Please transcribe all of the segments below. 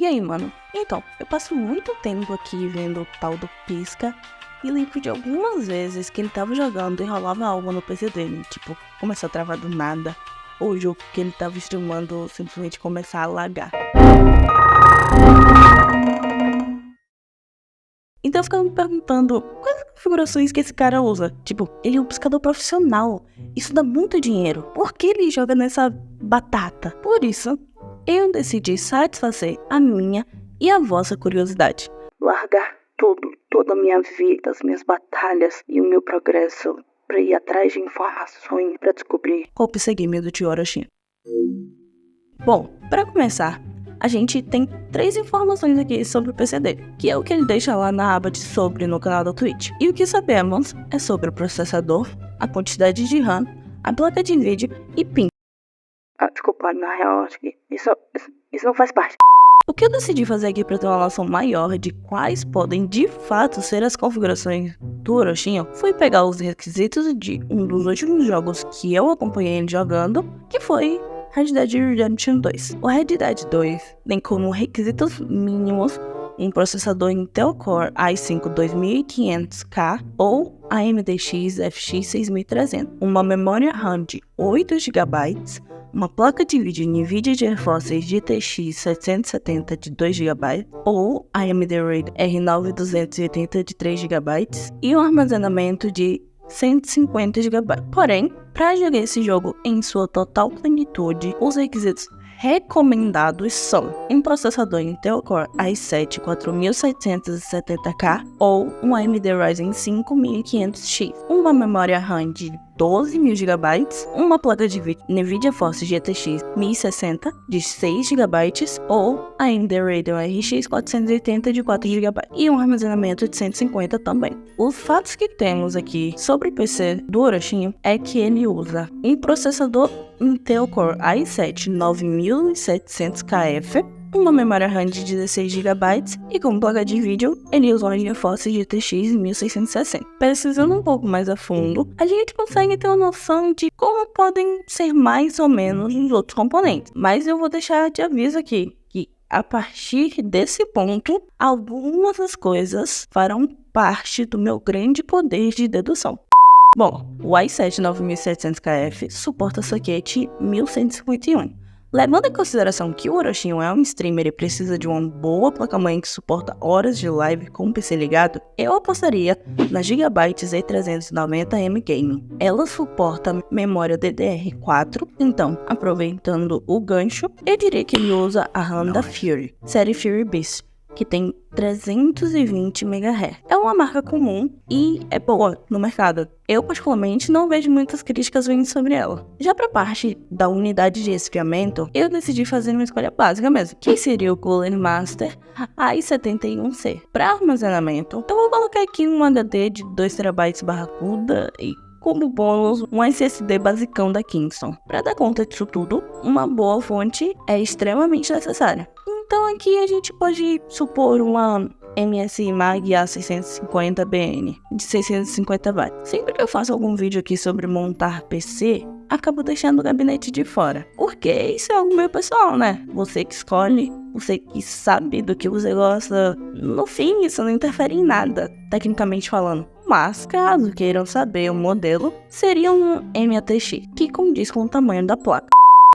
E aí, mano? Então, eu passo muito tempo aqui vendo o tal do Pisca e lembro de algumas vezes que ele tava jogando e rolava algo no PC dele, tipo, começou a travar do nada, ou o jogo que ele tava streamando simplesmente começar a lagar. Então eu ficava me perguntando, quais configurações que esse cara usa? Tipo, ele é um pescador profissional, isso dá muito dinheiro, por que ele joga nessa batata? Por isso, eu decidi satisfazer a minha e a vossa curiosidade. Largar tudo, toda a minha vida, as minhas batalhas e o meu progresso pra ir atrás de informações pra descobrir qual pseudônimo do tio Orochi. Bom, para começar, a gente tem 3 informações aqui sobre o PC dele, que é o que ele deixa lá na aba de sobre no canal da Twitch. E o que sabemos é sobre o processador, a quantidade de RAM, a placa de vídeo e PIN. Desculpa, na real, acho que isso não faz parte. O que eu decidi fazer aqui para ter uma noção maior de quais podem de fato ser as configurações do Orochinho foi pegar os requisitos de um dos últimos jogos que eu acompanhei ele jogando, que foi Red Dead Redemption 2. O Red Dead 2 tem como requisitos mínimos um processador Intel Core i5 2500K ou AMD FX 6300, uma memória RAM de 8 GB, uma placa de vídeo NVIDIA GeForce GTX 770 de 2 GB ou AMD Radeon R9 280 de 3 GB e um armazenamento de 150 GB. Porém, para jogar esse jogo em sua total plenitude, os requisitos recomendados são um processador Intel Core i7 4770K ou um AMD Ryzen 5 1500X, uma memória RAM de 12.000 GB, uma placa de vídeo NVIDIA GeForce GTX 1060 de 6 GB ou AMD Radeon RX 480 de 4 GB e um armazenamento de 150 também. Os fatos que temos aqui sobre o PC do Orochinho é que ele usa um processador Intel Core i7 9700KF, uma memória RAM de 16 GB e como placa de vídeo, ele usa uma GeForce GTX 1660. Pesquisando um pouco mais a fundo, a gente consegue ter uma noção de como podem ser mais ou menos os outros componentes. Mas eu vou deixar de aviso aqui que a partir desse ponto, algumas das coisas farão parte do meu grande poder de dedução. Bom, o i7 9700KF suporta socket 1151. Levando em consideração que o Orochinho é um streamer e precisa de uma boa placa-mãe que suporta horas de live com o PC ligado, eu apostaria na Gigabyte Z390M Gaming. Ela suporta memória DDR4, então, aproveitando o gancho, eu diria que ele usa a RAM da Fury, série Fury Beast, que tem 320 MHz. É uma marca comum e é boa no mercado. Eu, particularmente, não vejo muitas críticas vindo sobre ela. Já para a parte da unidade de esfriamento, eu decidi fazer uma escolha básica mesmo, que seria o Cooler Master i71C. Para armazenamento, então eu vou colocar aqui um HD de 2 TB barracuda e como bônus, um SSD basicão da Kingston. Para dar conta disso tudo, uma boa fonte é extremamente necessária. Então aqui a gente pode supor uma MSI Mag A650BN de 650 watts. Sempre que eu faço algum vídeo aqui sobre montar PC, acabo deixando o gabinete de fora. Porque isso é algo meu pessoal, né? Você que escolhe, você que sabe do que você gosta. No fim, isso não interfere em nada, tecnicamente falando. Mas, caso queiram saber o modelo, seria um MATX, que condiz com o tamanho da placa.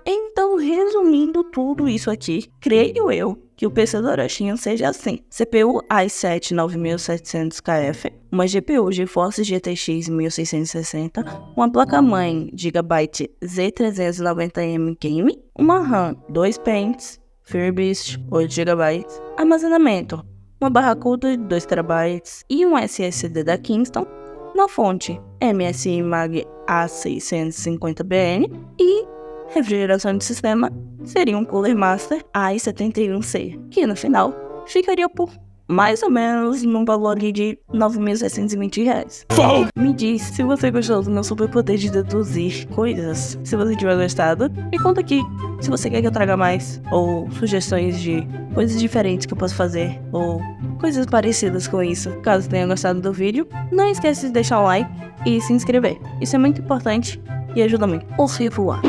Então, resumindo tudo isso aqui, creio eu que o PC do Orochinho seja assim: CPU i7 9700KF, uma GPU GeForce GTX 1660, uma placa-mãe Gigabyte Z390M Game, uma RAM 2 pentes, Fury Beast 8 GB, armazenamento, uma barracuda de 2 TB e um SSD da Kingston, na fonte MSI Mag A650BN e refrigeração de sistema seria um Cooler Master i71C, que no final ficaria por mais ou menos num valor de R$9.720. Me diz se você gostou do meu superpoder de deduzir coisas. Se você tiver gostado, me conta aqui se você quer que eu traga mais, ou sugestões de coisas diferentes que eu posso fazer, ou coisas parecidas com isso. Caso tenha gostado do vídeo, não esqueça de deixar um like e se inscrever. Isso é muito importante e ajuda muito. Au revoir.